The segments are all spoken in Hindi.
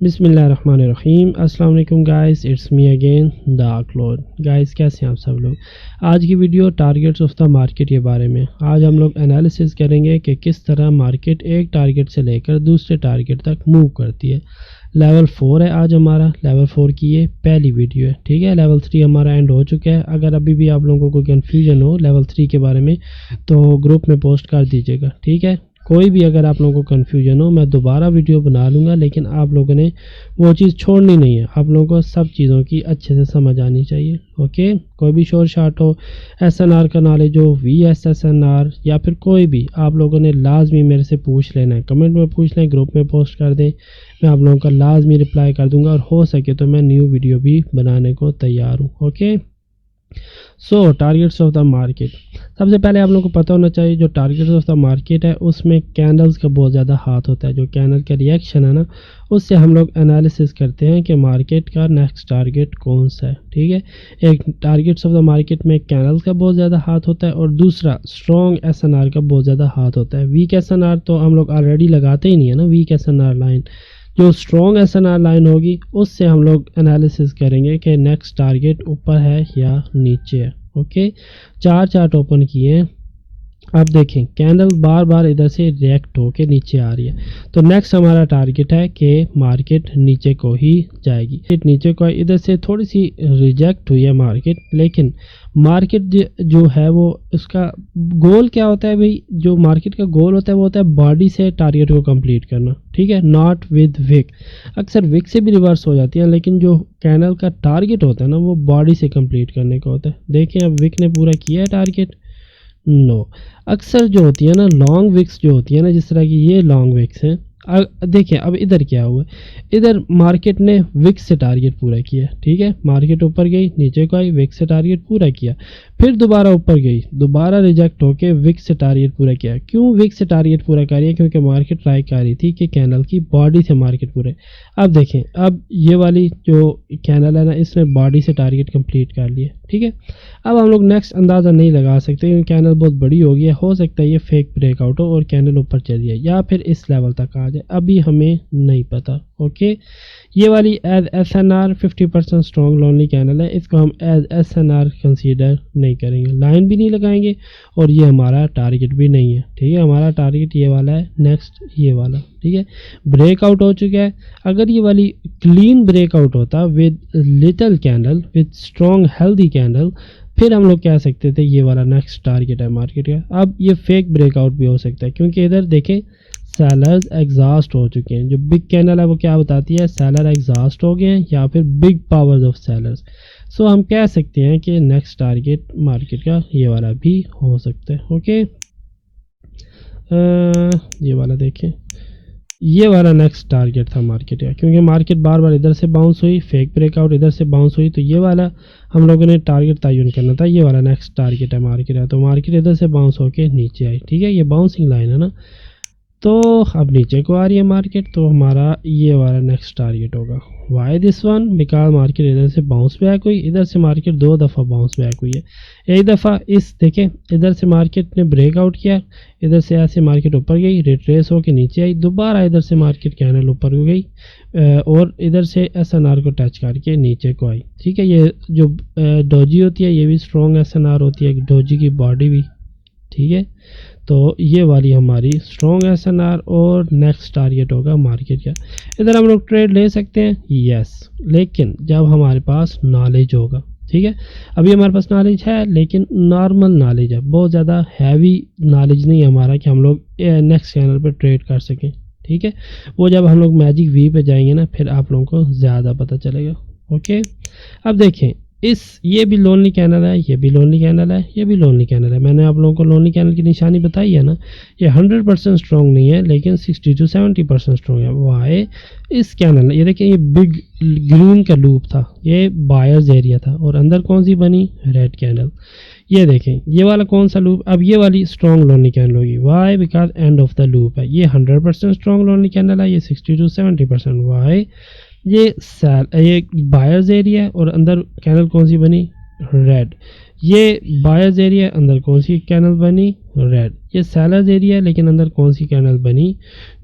बिस्मिल्लाहिर्रहमानिर्रहीम। अस्सलाम वालेकुम guys, it's me again dark Lord. Guys कैसे हैं आप सब लोग। आज की video targets of the market के बारे में। आज हम लोग एनालिसिस करेंगे कि किस तरह मार्केट एक टारगेट से लेकर दूसरे टारगेट तक मूव करती है। लेवल 4 है आज हमारा। लेवल 4 की ये पहली वीडियो है, ठीक है। लेवल 3 हमारा एंड हो चुका है। अगर अभी भी आप लोगों को कन्फ्यूजन हो लेवल 3 के बारे में तो ग्रुप में पोस्ट कर दीजिएगा, ठीक है। कोई भी अगर आप लोगों को कन्फ्यूजन हो मैं दोबारा वीडियो बना लूँगा, लेकिन आप लोगों ने वो चीज़ छोड़नी नहीं है। आप लोगों को सब चीज़ों की अच्छे से समझ आनी चाहिए, ओके। कोई भी शोर शार्ट हो, एसएनआर का नॉलेज हो, वीएसएसएनआर या फिर कोई भी, आप लोगों ने लाजमी मेरे से पूछ लेना है। कमेंट में पूछ लें, ग्रुप में पोस्ट कर दें, मैं आप लोगों का लाजमी रिप्लाई कर दूंगा। और हो सके तो मैं न्यू वीडियो भी बनाने को तैयार हूँ, okay. So targets of the market, सबसे पहले आप लोगों को पता होना चाहिए जो टारगेट्स ऑफ द मार्केट है उसमें कैंडल्स का बहुत ज़्यादा हाथ होता है। जो कैंडल का रिएक्शन है ना, उससे हम लोग एनालिसिस करते हैं कि मार्केट का नेक्स्ट टारगेट कौन सा है, ठीक है। एक टारगेट्स ऑफ द मार्केट में कैंडल्स का बहुत ज़्यादा हाथ होता है और दूसरा स्ट्रॉन्ग एसएनआर का बहुत ज़्यादा हाथ होता है। वीक एसएनआर तो हम लोग ऑलरेडी लगाते ही नहीं है ना। वीक एसएनआर लाइन, जो स्ट्रॉन्ग एसएनआर लाइन होगी उससे हम लोग एनालिसिस करेंगे कि नेक्स्ट टारगेट ऊपर है या नीचे है, ओके। चार चार्ट ओपन किए हैं। अब देखें कैंडल बार बार इधर से रिएक्ट होके नीचे आ रही है, तो नेक्स्ट हमारा टारगेट है कि मार्केट नीचे को ही जाएगी। नीचे को इधर से थोड़ी सी रिजेक्ट हुई है मार्केट, लेकिन मार्केट जो है वो उसका गोल क्या होता है भाई। जो मार्केट का गोल होता है वो होता है बॉडी से टारगेट को कंप्लीट करना, ठीक है, नॉट विद विक। अक्सर विक से भी रिवर्स हो जाती है, लेकिन जो कैंडल का टारगेट होता है ना वो बॉडी से कंप्लीट करने का होता है। देखें अब विक ने पूरा किया है टारगेट, नो। अक्सर जो होती है ना लॉन्ग विक्स जो होती है ना, जिस तरह की ये लॉन्ग विक्स है। देखिए अब इधर क्या हुआ, इधर मार्केट ने विक्स से टारगेट पूरा किया, ठीक है। मार्केट ऊपर गई, नीचे को आई, विक्स से टारगेट पूरा किया, फिर दोबारा ऊपर गई, दोबारा रिजेक्ट होके विक्स से टारगेट पूरा किया। क्यों विक्स से टारगेट पूरा कर रही है? क्योंकि मार्केट ट्राई कर रही थी कि कैंडल की बॉडी से मार्केट पूरे। अब देखें अब ये वाली जो कैंडल है ना, इसने बॉडी से टारगेट कंप्लीट कर लिया, ठीक है। अब हम लोग नेक्स्ट अंदाज़ा नहीं लगा सकते क्योंकि कैंडल बहुत बड़ी हो गई है। हो सकता है ये फेक ब्रेकआउट हो और कैंडल ऊपर चली जाए या फिर इस लेवल तक आ जाए, अभी हमें नहीं पता, ओके। ये वाली एज एसएनआर 50% स्ट्रॉन्ग लोनली कैंडल है, इसको हम एज एसएनआर कंसीडर नहीं करेंगे, लाइन भी नहीं लगाएंगे और ये हमारा टारगेट भी नहीं है, ठीक है। हमारा टारगेट ये वाला है, नेक्स्ट ये वाला, ठीक है। ब्रेकआउट हो चुका है। अगर ये वाली क्लीन ब्रेकआउट होता with little candle, with strong healthy candle, फिर हम लोग कह सकते थे ये वाला नेक्स्ट टारगेट है मार्केट का। अब ये फेक ब्रेकआउट भी हो सकता है क्योंकि इधर देखें सेलर्स एग्जॉस्ट हो चुके हैं। जो बिग कैंडल है वो क्या बताती है, सेलर एग्जॉस्ट हो गए हैं या फिर बिग पावर्स ऑफ सेलर्स। सो हम कह सकते हैं कि नेक्स्ट टारगेट मार्केट का ये वाला भी हो सकता है, ओके। ये वाला देखें, ये वाला नेक्स्ट टारगेट था मार्केट का, क्योंकि मार्केट बार बार इधर से बाउंस हुई, फेक ब्रेकआउट इधर से बाउंस हुई, तो ये वाला हम लोगों ने टारगेट तयन करना था। ये वाला नेक्स्ट टारगेट है मार्केट का, तो मार्केट इधर से बाउंस होके नीचे आई, ठीक है। ये बाउंसिंग लाइन है ना, तो अब नीचे को आ रही है मार्केट, तो हमारा ये वाला नेक्स्ट टारगेट होगा। Why this one? Because market इधर से बाउंस बैक हुई, इधर से मार्केट 2 दफ़ा बाउंस बैक हुई है। एक दफ़ा इस देखें इधर से मार्केट ने ब्रेकआउट किया, इधर से ऐसे मार्केट ऊपर गई, रिट्रेस होकर नीचे आई, दोबारा इधर से मार्केट कैंडल ऊपर हो गई और इधर से एसएनआर को टच करके नीचे को आई, ठीक है। ये जो डोजी होती है ये भी स्ट्रॉन्ग एसएनआर होती है, डोजी की बॉडी भी, ठीक है। तो ये वाली हमारी स्ट्रॉन्ग एसएनआर और नेक्स्ट टारगेट होगा मार्केट का। इधर हम लोग ट्रेड ले सकते हैं, यस, लेकिन जब हमारे पास नॉलेज होगा, ठीक है। अभी हमारे पास नॉलेज है लेकिन नॉर्मल नॉलेज है, बहुत ज़्यादा हैवी नॉलेज नहीं है हमारा कि हम लोग नेक्स्ट चैनल पर ट्रेड कर सकें, ठीक है। वो जब हम लोग मैजिक वी पे जाएंगे ना फिर आप लोगों को ज़्यादा पता चलेगा, ओके। अब देखें ये भी लोनली कैंडल है, ये भी लोनली कैंडल है, ये भी लोनली कैंडल है। मैंने आप लोगों को लोनली कैंडल की निशानी बताई है ना। ये 100% स्ट्रॉन्ग नहीं है लेकिन 60 to 70% स्ट्रॉन्ग है। वाई? इस कैंडल, ये देखिए ये बिग ग्रीन का लूप था, ये बायर्स एरिया था और अंदर कौन सी बनी, रेड कैंडल। ये देखें ये वाला कौन सा लूप, अब ये वाली स्ट्रॉन्ग लोनली कैंडल होगी। Why? Because end of the loop है। ये 100% स्ट्रॉन्ग लोनली कैंडल है, ये 60 to 70%। वाई? ये बायर्स एरिया है और अंदर कैंडल कौन सी बनी, रेड। ये बायर्स एरिया, अंदर कौन सी कैनल बनी, रेड। ये सेलर्स एरिया है लेकिन अंदर कौन सी कैनल बनी,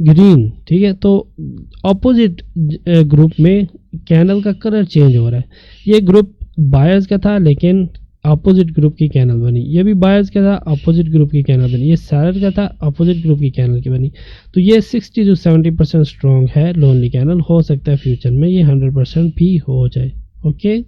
ग्रीन। ठीक है, तो ऑपोजिट ग्रुप में कैनल का कलर चेंज हो रहा है। ये ग्रुप बायर्स का था लेकिन अपोजिट ग्रुप की कैनल बनी, ये भी बायर्स का था अपोजिट ग्रुप की कैनल बनी, ये सेलर का था अपोजिट ग्रुप की कैनल की बनी। तो ये 60 to 70% स्ट्रॉन्ग है लोनली कैनल। हो सकता है फ्यूचर में ये 100% भी हो जाए। ओके,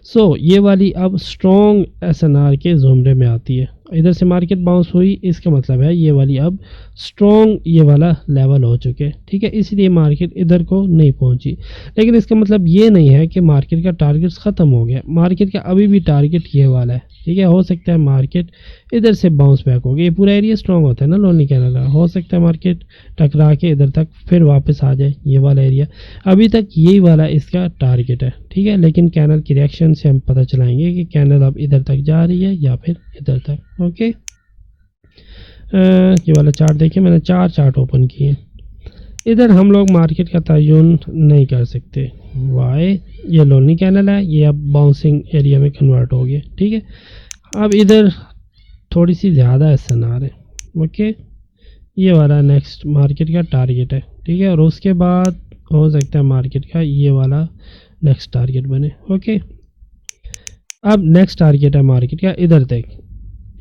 सो ये वाली अब स्ट्रॉन्ग एसएनआर के ज़ुमरे में आती है। इधर से मार्केट बाउंस हुई, इसका मतलब है ये वाली अब स्ट्रॉन्ग ये वाला लेवल हो चुके। ठीक है, इसलिए मार्केट इधर को नहीं पहुंची। लेकिन इसका मतलब ये नहीं है कि मार्केट का टारगेट ख़त्म हो गया। मार्केट का अभी भी टारगेट ये वाला है। ठीक है, हो सकता है मार्केट इधर से बाउंस बैक हो गया। ये पूरा एरिया स्ट्रॉन्ग होता है ना लोनली कैनल का, हो सकता है मार्केट टकरा के इधर तक फिर वापस आ जाए। ये वाला एरिया अभी तक यही वाला इसका टारगेट है। ठीक है, लेकिन कैनल की रिएक्शन से हम पता चलाएंगे कि कैनल अब इधर तक जा रही है या फिर इधर तक। ओके, ये वाला चार्ट देखिए, मैंने 4 चार्ट ओपन किए। इधर हम लोग मार्केट का तयन नहीं कर सकते। वाई, ये लोनली कैनल है, ये अब बाउंसिंग एरिया में कन्वर्ट हो गया। ठीक है, अब इधर थोड़ी सी ज़्यादा एसएनआर है। ओके, ये वाला नेक्स्ट मार्केट का टारगेट है। ठीक है, और उसके बाद हो सकता है मार्केट का ये वाला नेक्स्ट टारगेट बने। ओके, अब नेक्स्ट टारगेट है मार्केट का इधर तक,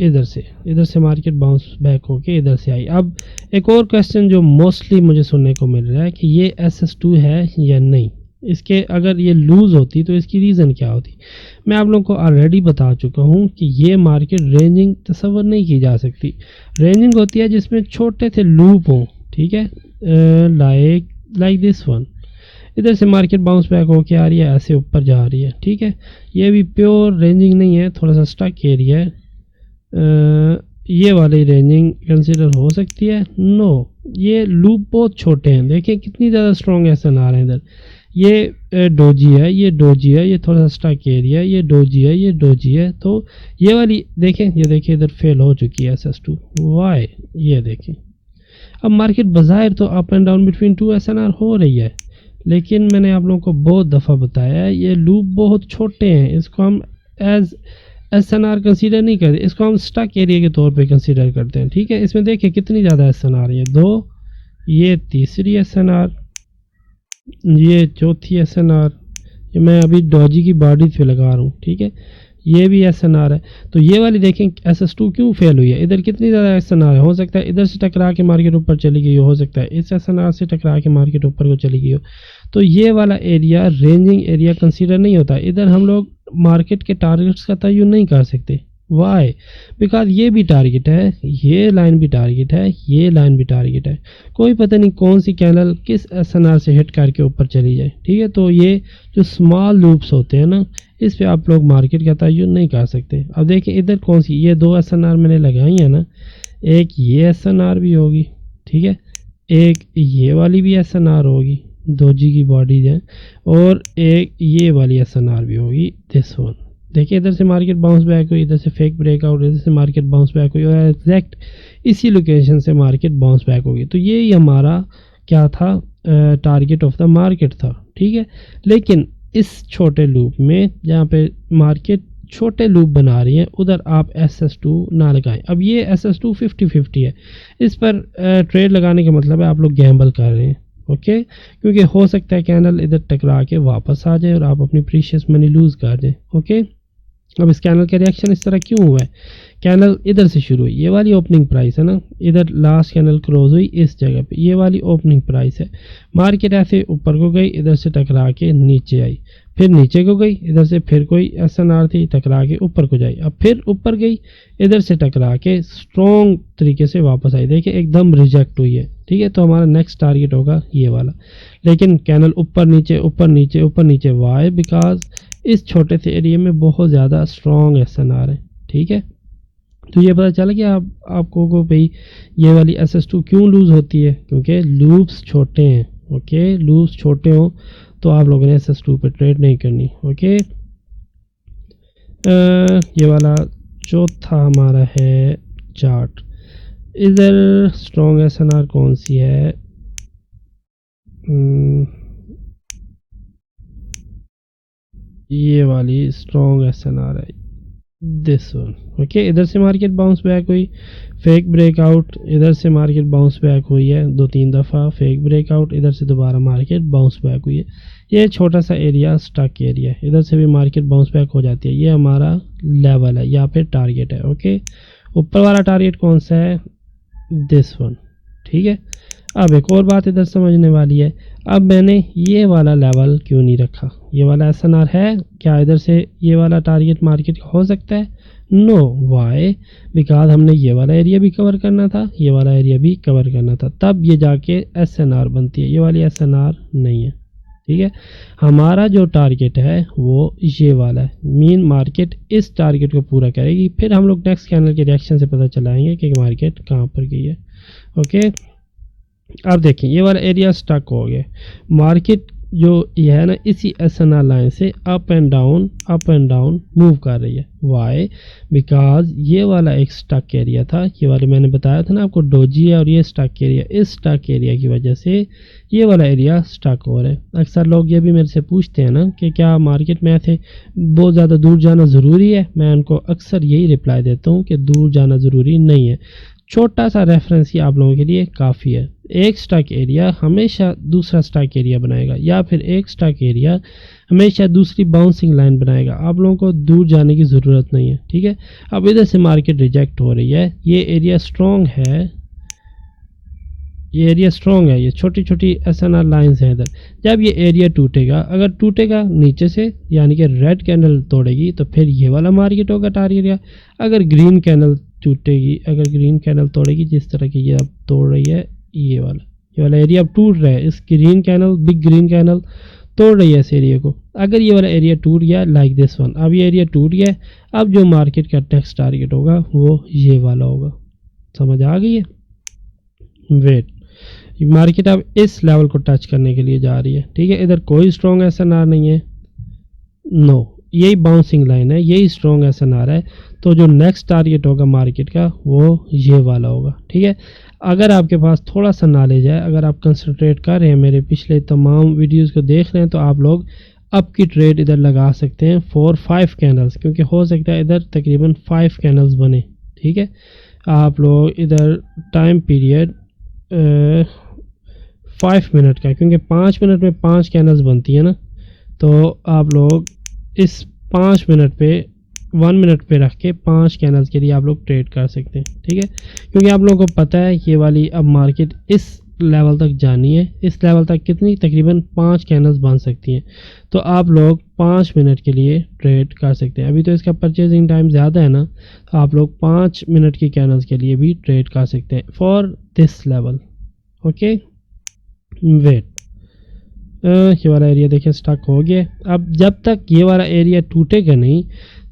इधर से मार्केट बाउंस बैक होके इधर से आई। अब एक और क्वेश्चन जो मोस्टली मुझे सुनने को मिल रहा है कि ये SS2 है या नहीं। इसके अगर ये लूज़ होती तो इसकी रीज़न क्या होती। मैं आप लोगों को ऑलरेडी बता चुका हूँ कि ये मार्केट रेंजिंग तस्वर नहीं की जा सकती। रेंजिंग होती है जिसमें छोटे से लूप हों। ठीक है, लाइक दिस वन। इधर से मार्केट बाउंस बैक होके आ रही है, ऐसे ऊपर जा रही है। ठीक है, ये भी प्योर रेंजिंग नहीं है, थोड़ा सा स्टक एरिया है। ये वाली रेंजिंग कंसीडर हो सकती है। नो, ये लूप बहुत छोटे हैं। देखिए कितनी ज़्यादा स्ट्रॉन्ग एसन आ रहे हैं इधर। ये डोजी है, ये डोजी है, ये थोड़ा सा स्टक एरिया है, ये डोजी है, ये डोजी है। तो ये वाली देखें, ये देखिए इधर फेल हो चुकी है SS2। वाई, ये देखें। अब मार्केट बाज़ाहिर तो up and down between 2 SNR हो रही है, लेकिन मैंने आप लोगों को बहुत दफ़ा बताया है ये लूप बहुत छोटे हैं। इसको हम एज SNR कंसीडर नहीं करते, इसको हम स्टक एरिया के तौर पे कंसीडर करते हैं। ठीक है, इसमें देखिए कितनी ज़्यादा SNR है। 2, ये तीसरी SNR, ये चौथी SNR, ये मैं अभी डॉजी की बॉडी पे लगा रहा हूँ। ठीक है, ये भी SNR है। तो ये वाली देखें SS2 क्यों फेल हुई है। इधर कितनी ज़्यादा SNR है। हो सकता है इधर से टकरा के मार्केट ऊपर चली गई हो सकता है इस SNR से टकरा के मार्केट ऊपर को चली गई हो। तो ये वाला एरिया रेंजिंग एरिया कंसीडर नहीं होता। इधर हम लोग मार्केट के टारगेट्स का तयन नहीं कर सकते। वाई, बिकॉज ये भी टारगेट है, ये लाइन भी टारगेट है, ये लाइन भी टारगेट है। कोई पता नहीं कौन सी कैनल किस SNR से हिट करके ऊपर चली जाए। ठीक है, तो ये जो स्मॉल लूप्स होते हैं ना, इस पे आप लोग मार्केट का तयन नहीं कर सकते। अब देखिए इधर कौन सी, ये 2 SNR मैंने लगाई है ना, एक ये SNR भी होगी। ठीक है, एक ये वाली भी SNR होगी, 2G की बॉडीज हैं, और एक ये वाली SNR भी होगी, दिस वन। देखिए इधर से मार्केट बाउंस बैक हुई, इधर से फेक ब्रेकआउट, इधर से मार्केट बाउंस बैक हुई, और एग्जैक्ट इसी लोकेशन से मार्केट बाउंस बैक होगी। तो ये ही हमारा क्या था, टारगेट ऑफ द मार्केट था। ठीक है, लेकिन इस छोटे लूप में जहाँ पे मार्केट छोटे लूप बना रही है उधर आप SS2 ना लगाएं। अब ये SS2 50-50 है, इस पर ट्रेड लगाने का मतलब है आप लोग गैम्बल कर रहे हैं। ओके, क्योंकि हो सकता है कैनल इधर टकरा के वापस आ जाए और आप अपनी प्रीशियस मनी लूज़ कर दें। ओके, अब इस कैनल का रिएक्शन इस तरह क्यों हुआ है। कैनल इधर से शुरू हुई, ये वाली ओपनिंग प्राइस है ना, इधर लास्ट कैनल क्लोज हुई इस जगह पे, ये वाली ओपनिंग प्राइस है। मार्केट ऐसे ऊपर को गई, इधर से टकरा के नीचे आई, फिर नीचे को गई, इधर से फिर कोई SNR थी, टकरा के ऊपर को जाई, अब फिर ऊपर गई, इधर से टकरा के स्ट्रॉन्ग तरीके से वापस आई। देखिए एकदम रिजेक्ट हुई है। ठीक है, तो हमारा नेक्स्ट टारगेट होगा ये वाला। लेकिन कैनल ऊपर नीचे ऊपर नीचे ऊपर नीचे, वाई, बिकॉज इस छोटे से एरिया में बहुत ज़्यादा स्ट्रॉन्ग SNR है। ठीक है, तो ये पता चला कि आपको को भाई ये वाली SS2 क्यों लूज़ होती है, क्योंकि लूप्स छोटे हैं। ओके, लूप्स छोटे हों तो आप लोगों ने SS2 पे ट्रेड नहीं करनी। ओके, ये वाला चौथा हमारा है चार्ट। इधर स्ट्रॉन्ग SNR कौन सी है, ये वाली स्ट्रॉन्ग SNR है, दिस वन। ओके, इधर से मार्केट बाउंस बैक हुई, फेक ब्रेकआउट, इधर से मार्केट बाउंस बैक हुई है 2-3 दफ़ा, फेक ब्रेकआउट, इधर से दोबारा मार्केट बाउंस बैक हुई है। ये छोटा सा एरिया स्टक एरिया है, इधर से भी मार्केट बाउंस बैक हो जाती है। ये हमारा लेवल है या फिर टारगेट है। ओके, ऊपर वाला टारगेट कौन सा है? This one. ठीक है, अब एक और बात इधर समझने वाली है। अब मैंने ये वाला लेवल क्यों नहीं रखा? ये वाला एसएनआर है क्या? इधर से ये वाला टारगेट मार्केट का हो सकता है? नो। वाई? बिकॉज हमने ये वाला एरिया भी कवर करना था, ये वाला एरिया भी कवर करना था, तब ये जाके एसएनआर बनती है। ये वाली एसएनआर नहीं है। ठीक है, हमारा जो टारगेट है वो ये वाला है। मीन मार्केट इस टारगेट को पूरा करेगी, फिर हम लोग नेक्स्ट कैंडल के रिएक्शन से पता चलाएंगे कि मार्केट कहाँ पर गई है। ओके, अब देखें ये वाला एरिया स्टक हो गया। मार्केट जो ये है ना, इसी एसएनआर लाइन से अप एंड डाउन मूव कर रही है। वाई? बिकॉज ये वाला एक स्टक एरिया था, ये वाले मैंने बताया था ना आपको, डोजी है और ये स्टक एरिया, इस स्टक एरिया की वजह से ये वाला एरिया स्टक हो रहा है। अक्सर लोग ये भी मेरे से पूछते हैं ना कि क्या मार्केट में ऐसे बहुत ज़्यादा दूर जाना ज़रूरी है? मैं उनको अक्सर यही रिप्लाई देता हूँ कि दूर जाना ज़रूरी नहीं है। छोटा सा रेफरेंस ही आप लोगों के लिए काफ़ी है। एक स्टॉक एरिया हमेशा दूसरा स्टॉक एरिया बनाएगा, या फिर एक स्टॉक एरिया हमेशा दूसरी बाउंसिंग लाइन बनाएगा। आप लोगों को दूर जाने की ज़रूरत नहीं है। ठीक है, अब इधर से मार्केट रिजेक्ट हो रही है, ये एरिया स्ट्रॉन्ग है, ये एरिया स्ट्रॉन्ग है, ये छोटी छोटी एसएनआर लाइंस हैं इधर। जब ये एरिया टूटेगा, अगर टूटेगा नीचे से यानी कि रेड कैंडल तोड़ेगी, तो फिर ये वाला मार्केट होगा टारगेट एरिया। अगर ग्रीन कैंडल टूटेगी, अगर ग्रीन कैंडल तोड़ेगी जिस तरह की ये अब तोड़ रही है, ये वाला एरिया अब टूट रहा है। इस green candle, big green candle तोड़ रही है इस एरिया को। अगर ये वाला एरिया टूट गया लाइक दिस वन, अब ये एरिया टूट गया, अब जो मार्केट का नेक्स्ट टारगेट होगा वो ये वाला होगा। समझ आ गई है? वेट, मार्केट अब इस लेवल को टच करने के लिए जा रही है। ठीक है, इधर कोई स्ट्रॉन्ग एसएनआर नहीं है, नो, यही बाउंसिंग लाइन है, यही स्ट्रॉन्ग एसएनआर है। तो जो नेक्स्ट टारगेट होगा मार्केट का वो ये वाला होगा। ठीक है, अगर आपके पास थोड़ा सा नॉलेज है, अगर आप कंसंट्रेट कर रहे हैं, मेरे पिछले तमाम वीडियोस को देख रहे हैं, तो आप लोग अप की ट्रेड इधर लगा सकते हैं 4-5 कैंडल्स, क्योंकि हो सकता है इधर तकरीबन 5 कैंडल्स बने। ठीक है, आप लोग इधर टाइम पीरियड 5 मिनट का, क्योंकि 5 मिनट में 5 कैंडल्स बनती है ना, तो आप लोग इस 5 मिनट पे 1 मिनट पे रख के 5 कैंडल्स के लिए आप लोग ट्रेड कर सकते हैं। ठीक है, क्योंकि आप लोगों को पता है ये वाली अब मार्केट इस लेवल तक जानी है, इस लेवल तक कितनी, तकरीबन 5 कैंडल्स बन सकती हैं। तो आप लोग 5 मिनट के लिए ट्रेड कर सकते हैं। अभी तो इसका परचेजिंग टाइम ज़्यादा है ना, तो आप लोग 5 मिनट की कैंडल्स के लिए भी ट्रेड कर सकते हैं for this level. Okay, wait, ये वाला एरिया देखिए स्टक हो गया। अब जब तक ये वाला एरिया टूटेगा नहीं,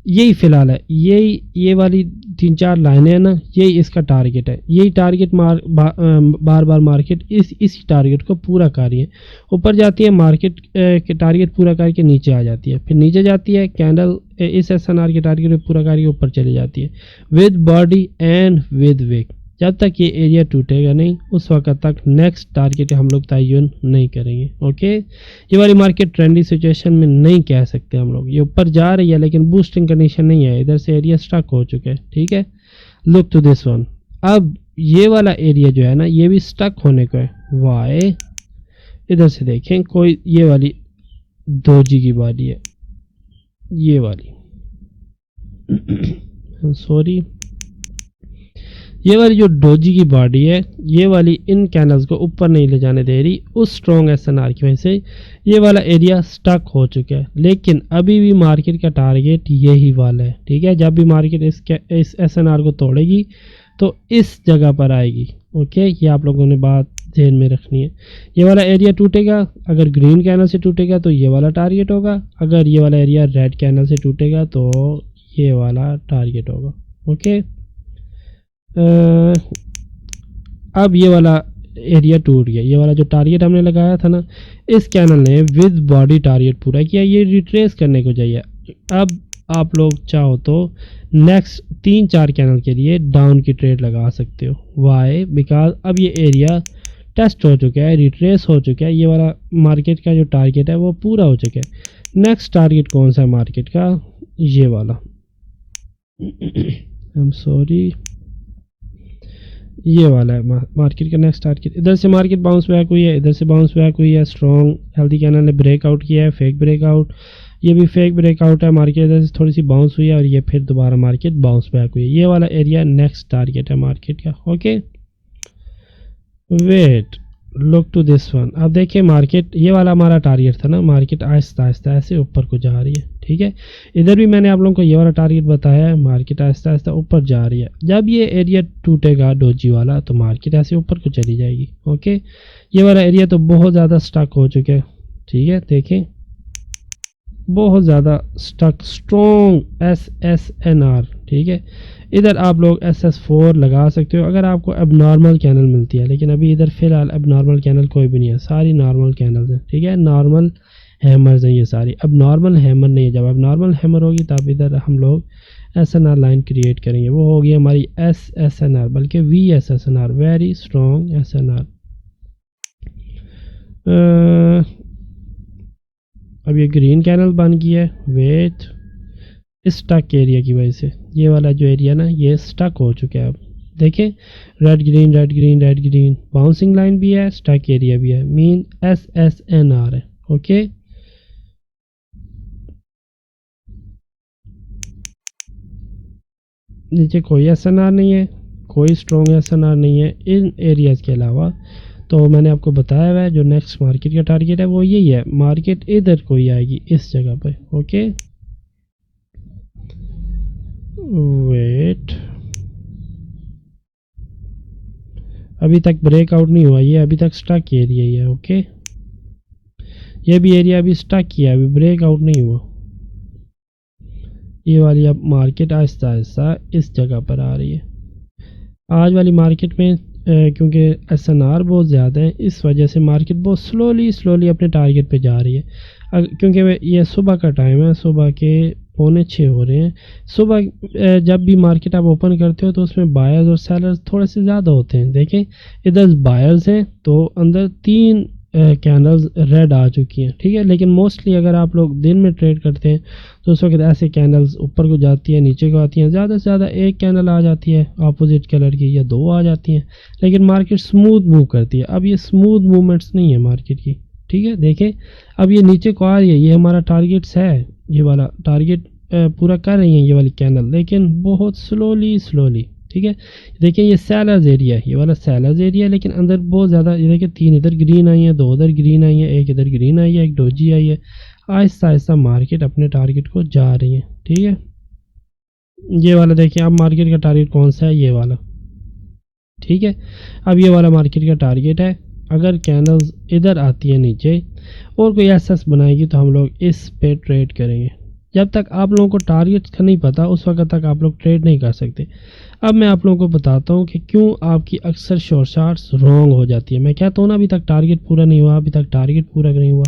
यही फिलहाल है, यही ये वाली 3-4 लाइनें हैं ना, यही इसका टारगेट है। यही टारगेट बार बार मार्केट इसी टारगेट को पूरा कर रही है। ऊपर जाती है मार्केट के टारगेट पूरा करके नीचे आ जाती है, फिर नीचे जाती है कैंडल इस एसएनआर के टारगेट को पूरा करके ऊपर चली जाती है with body and with wick. जब तक ये एरिया टूटेगा नहीं, उस वक्त तक नेक्स्ट टारगेट हम लोग तयन नहीं करेंगे। ओके, ये वाली मार्केट ट्रेंडी सिचुएशन में नहीं कह सकते हम लोग। ये ऊपर जा रही है लेकिन बूस्टिंग कंडीशन नहीं है, इधर से एरिया स्टक हो चुका है। ठीक है, लुक टू दिस वन। अब ये वाला एरिया जो है ना, ये भी स्टक होने को है। वाई? इधर से देखें, कोई ये वाली दोजी की बॉडी है, ये वाली सॉरी, ये वाली जो डोजी की बॉडी है, ये वाली इन कैंडल्स को ऊपर नहीं ले जाने दे रही। उस स्ट्रॉन्ग एसएनआर की वजह से ये वाला एरिया स्टक हो चुका है, लेकिन अभी भी मार्केट का टारगेट यही वाला है। ठीक है, जब भी मार्केट इस एसएनआर को तोड़ेगी तो इस जगह पर आएगी। ओके, ये आप लोगों ने बात ध्यान में रखनी है। ये वाला एरिया टूटेगा, अगर ग्रीन कैंडल से टूटेगा तो ये वाला टारगेट होगा, अगर ये वाला एरिया रेड कैंडल से टूटेगा तो ये वाला टारगेट होगा। ओके, अब ये वाला एरिया टूट गया, ये वाला जो टारगेट हमने लगाया था ना, इस कैंडल ने विद बॉडी टारगेट पूरा किया, ये रिट्रेस करने को चाहिए। अब आप लोग चाहो तो नेक्स्ट 3-4 कैंडल के लिए डाउन की ट्रेड लगा सकते हो। वाई? बिकॉज अब ये एरिया टेस्ट हो चुका है, रिट्रेस हो चुका है, ये वाला मार्केट का जो टारगेट है वो पूरा हो चुका है। नेक्स्ट टारगेट कौन सा है मार्केट का? ये वाला। आई एम सॉरी, ये वाला है मार्केट का नेक्स्ट टारगेट। इधर से मार्केट बाउंस बैक हुई है, इधर से बाउंस बैक हुई है, स्ट्रॉन्ग हेल्दी कैनल ने ब्रेकआउट किया है, फेक ब्रेकआउट, ये भी फेक ब्रेकआउट है, मार्केट इधर से थोड़ी सी बाउंस हुई है और ये फिर दोबारा मार्केट बाउंस बैक हुई है। ये वाला एरिया नेक्स्ट टारगेट है मार्केट का। Okay wait, look to this one. अब देखिए मार्केट, ये वाला हमारा टारगेट था ना, मार्केट आहिस्ता आहिस्ता ऐसे ऊपर को जा रही है, ठीक है। इधर भी मैंने आप लोगों को ये वाला टारगेट बताया है, मार्केट आहिस्ता आहिस्ता ऊपर जा रही है। जब ये एरिया टूटेगा डोजी वाला तो मार्केट ऐसे ऊपर को चली जाएगी। ओके, ये वाला एरिया तो बहुत ज़्यादा स्टक हो चुके हैं, ठीक है। देखें बहुत ज़्यादा स्टक, स्ट्रॉन्ग SSNR, ठीक है। इधर आप लोग SS4 लगा सकते हो अगर आपको अब नॉर्मल कैनल मिलती है, लेकिन अभी इधर फिलहाल अब नॉर्मल कैनल कोई भी नहीं है, सारी नॉर्मल कैनल्स हैं, ठीक है। नॉर्मल हैमर्स हैं ये सारी, अब नॉर्मल हैमर नहीं है। जब अब नॉर्मल हैमर होगी तब इधर हम लोग SNR लाइन क्रिएट करेंगे, वो होगी हमारी SSNR, बल्कि VSSNR, वेरी स्ट्रॉन्ग SNR। अब ये ग्रीन कैनल बन गया है, वेट, स्टक एरिया की वजह से ये वाला जो एरिया ना ये स्टक हो चुका है। अब देखें red green red green red green, bouncing line भी है, स्टक एरिया भी है, मीन SSNR है। ओके नीचे कोई SNR नहीं है, कोई स्ट्रॉन्ग SNR नहीं है इन एरियाज के अलावा। तो मैंने आपको बताया हुआ है जो नेक्स्ट मार्केट का टारगेट है वो यही है, मार्केट इधर कोई आएगी इस जगह पे। ओके वेट, अभी तक ब्रेकआउट नहीं हुआ, ये अभी तक स्टक एरिया ही है। ओके ये भी एरिया अभी स्टक किया, अभी ब्रेकआउट नहीं हुआ। ये वाली अब मार्केट आहिस्ता आहिस्ता इस जगह पर आ रही है। आज वाली मार्केट में क्योंकि SNR बहुत ज़्यादा है, इस वजह से मार्केट बहुत स्लोली अपने टारगेट पे जा रही है। क्योंकि ये सुबह का टाइम है, सुबह के 5:45 हो रहे हैं। सुबह जब भी मार्केट आप ओपन करते हो तो उसमें बायर्स और सेलर्स थोड़े से ज़्यादा होते हैं। देखें इधर बायर्स हैं तो अंदर 3 कैंडल्स रेड आ चुकी हैं, ठीक है। लेकिन मोस्टली अगर आप लोग दिन में ट्रेड करते हैं तो उस वक्त ऐसे कैंडल्स ऊपर को जाती है, नीचे को आती हैं, ज़्यादा से ज़्यादा एक कैंडल आ जाती है अपोजिट कलर की या 2 आ जाती हैं, लेकिन मार्केट स्मूथ मूव करती है। अब ये स्मूथ मूवमेंट्स नहीं है मार्केट की, ठीक है। देखें अब ये नीचे को आ रही है, ये हमारा टारगेट्स है, ये वाला टारगेट पूरा कर रही है ये वाली कैंडल, लेकिन बहुत स्लोली, ठीक है। देखिए ये सेलर्स एरिया है, ये वाला सेलर्स एरिया है, लेकिन अंदर बहुत ज़्यादा, ये देखिए 3 इधर ग्रीन आई है, 2 उधर ग्रीन आई है, एक इधर ग्रीन आई है, एक डोजी आई है। आहिस्ता आहिस्ता मार्केट अपने टारगेट को जा रही है, ठीक है। ये वाला देखिए अब मार्केट का टारगेट कौन सा है, ये वाला, ठीक है। अब ये वाला मार्केट का टारगेट है। अगर कैंडल्स इधर आती है नीचे और कोई SS बनाएगी तो हम लोग इस पे ट्रेड करेंगे। जब तक आप लोगों को टारगेट का नहीं पता उस वक्त तक आप लोग ट्रेड नहीं कर सकते। अब मैं आप लोगों को बताता हूँ कि क्यों आपकी अक्सर शॉर्ट शार्ट्स रॉन्ग हो जाती है। मैं कहता हूँ ना अभी तक टारगेट पूरा नहीं हुआ, अभी तक टारगेट पूरा नहीं हुआ।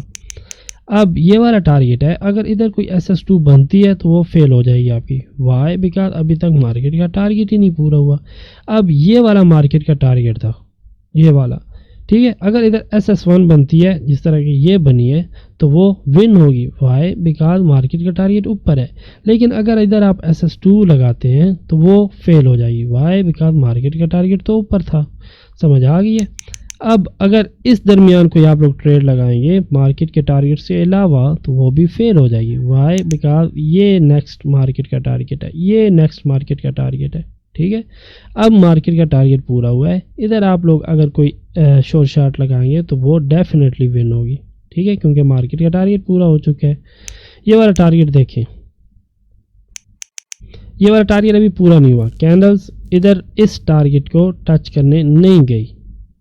अब ये वाला टारगेट है, अगर इधर कोई SS2 बनती है तो वो फेल हो जाएगी आपकी। वाई? बिकॉज अभी तक मार्केट का टारगेट ही नहीं पूरा हुआ। अब ये वाला मार्केट का टारगेट था, ये वाला, ठीक है। अगर इधर SS1 बनती है जिस तरह की ये बनी है तो वो विन होगी। वाई? बिकॉज मार्केट का टारगेट ऊपर है। लेकिन अगर इधर आप SS2 लगाते हैं तो वो फेल हो जाएगी। वाई? बिकॉज मार्केट का टारगेट तो ऊपर था। समझ आ गई है? अब अगर इस दरमियान कोई आप लोग ट्रेड लगाएंगे मार्केट के टारगेट से अलावा तो वो भी फेल हो जाएगी। वाई? बिकॉज ये नेक्स्ट मार्केट का टारगेट है, ये नेक्स्ट मार्केट का टारगेट है, ठीक है। अब मार्केट का टारगेट पूरा हुआ है, इधर आप लोग अगर कोई शॉर्ट शॉट लगाएंगे तो वो डेफिनेटली विन होगी, ठीक है, क्योंकि मार्केट का टारगेट पूरा हो चुका है। ये वाला टारगेट देखें, ये वाला टारगेट अभी पूरा नहीं हुआ। कैंडल्स इधर इस टारगेट को टच करने नहीं गई,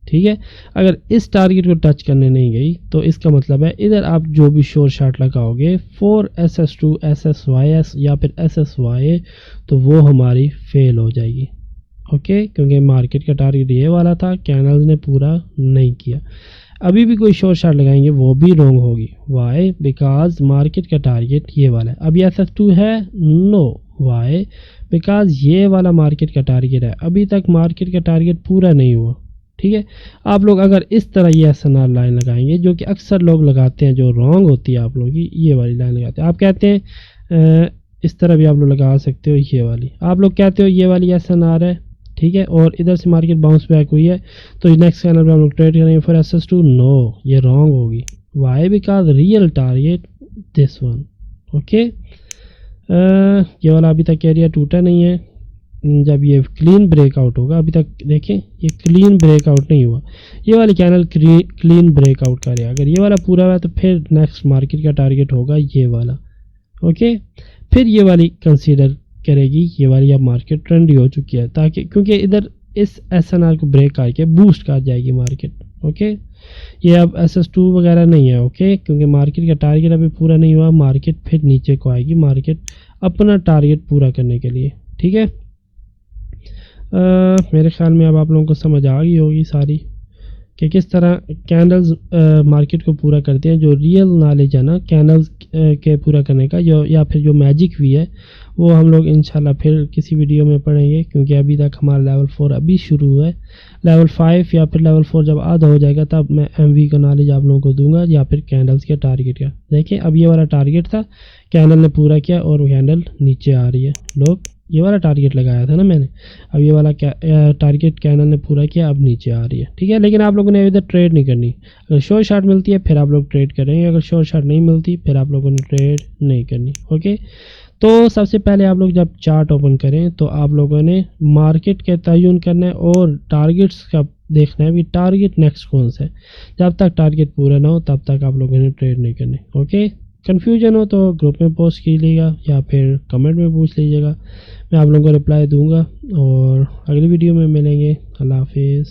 ठीक है। अगर इस टारगेट को टच करने नहीं गई तो इसका मतलब है इधर आप जो भी शॉर्ट शॉट लगाओगे 4 SS2 SSYS या फिर SSY तो वो हमारी फेल हो जाएगी। ओके, क्योंकि मार्केट का टारगेट ये वाला था, कैंडल्स ने पूरा नहीं किया। अभी भी कोई शॉर्ट शॉट लगाएंगे वो भी रॉन्ग होगी। वाई? बिकॉज मार्केट का टारगेट ये वाला है। अभी SS2 है? नो। वाई? बिकॉज ये वाला मार्केट का टारगेट है, अभी तक मार्केट का टारगेट पूरा नहीं हुआ, ठीक है। आप लोग अगर इस तरह ये SNR लाइन लगाएंगे जो कि अक्सर लोग लगाते हैं, जो रॉन्ग होती है आप लोगों की, ये वाली लाइन लगाते हैं। आप कहते हैं इस तरह भी आप लोग लगा सकते हो। ये वाली आप लोग कहते हो ये वाली SNR है, ठीक है, और इधर से मार्केट बाउंस बैक हुई है तो नेक्स्ट कैंडल पे हम लोग ट्रेड करेंगे फॉर SS2। नो, ये रॉन्ग होगी। Why? Because real target this one. Okay, ये वाला अभी तक एरिया टूटा नहीं है। जब ये क्लीन ब्रेकआउट होगा, अभी तक देखें ये क्लीन ब्रेकआउट नहीं हुआ, ये वाली कैंडल क्लीन ब्रेकआउट करेगा। अगर ये वाला पूरा हुआ तो फिर नेक्स्ट मार्केट का टारगेट होगा ये वाला। ओके, फिर ये वाली कंसीडर करेगी। ये वाली अब मार्केट ट्रेंडी हो चुकी है, ताकि क्योंकि इधर इस SNR को ब्रेक करके बूस्ट कर जाएगी मार्केट। ओके, ये अब SS2 वगैरह नहीं है। ओके, क्योंकि मार्केट का टारगेट अभी पूरा नहीं हुआ, मार्केट फिर नीचे को आएगी, मार्केट अपना टारगेट पूरा करने के लिए। ठीक है, मेरे ख्याल में अब आप लोगों को समझ आ गई होगी सारी कि किस तरह कैंडल्स मार्केट को पूरा करते हैं। जो रियल नॉलेज है ना कैंडल्स के पूरा करने का, जो या फिर जो मैजिक भी है, वो हम लोग इंशाल्लाह फिर किसी वीडियो में पढ़ेंगे, क्योंकि अभी तक हमारा लेवल 4 अभी शुरू हुआ है। लेवल 5 या फिर लेवल 4 जब आधा हो जाएगा तब मैं MV का नॉलेज आप लोगों को दूंगा, या फिर कैंडल्स के टारगेट का। देखिए अब ये वाला टारगेट था, कैंडल ने पूरा किया और कैंडल नीचे आ रही है। लोग ये वाला टारगेट लगाया था ना मैंने, अब ये वाला टारगेट कैंडल ने पूरा किया, अब नीचे आ रही है। ठीक है, लेकिन आप लोगों ने इधर ट्रेड नहीं करनी। अगर शॉर्ट शार्ट मिलती है फिर आप लोग ट्रेड करेंगे, अगर शॉर्ट शार्ट नहीं मिलती फिर आप लोगों ने ट्रेड नहीं करनी। ओके, तो सबसे पहले आप लोग जब चार्ट ओपन करें तो आप लोगों ने मार्केट के तयन करना है और टारगेट्स का देखना है भी टारगेट नेक्स्ट कौन सा है। जब तक टारगेट पूरा ना हो तब तक आप लोगों ने ट्रेड नहीं करने। ओके, कंफ्यूजन हो तो ग्रुप में पोस्ट कीजिएगा या फिर कमेंट में पूछ लीजिएगा, मैं आप लोगों को रिप्लाई दूंगा। और अगली वीडियो में मिलेंगे। अल्लाह हाफिज़।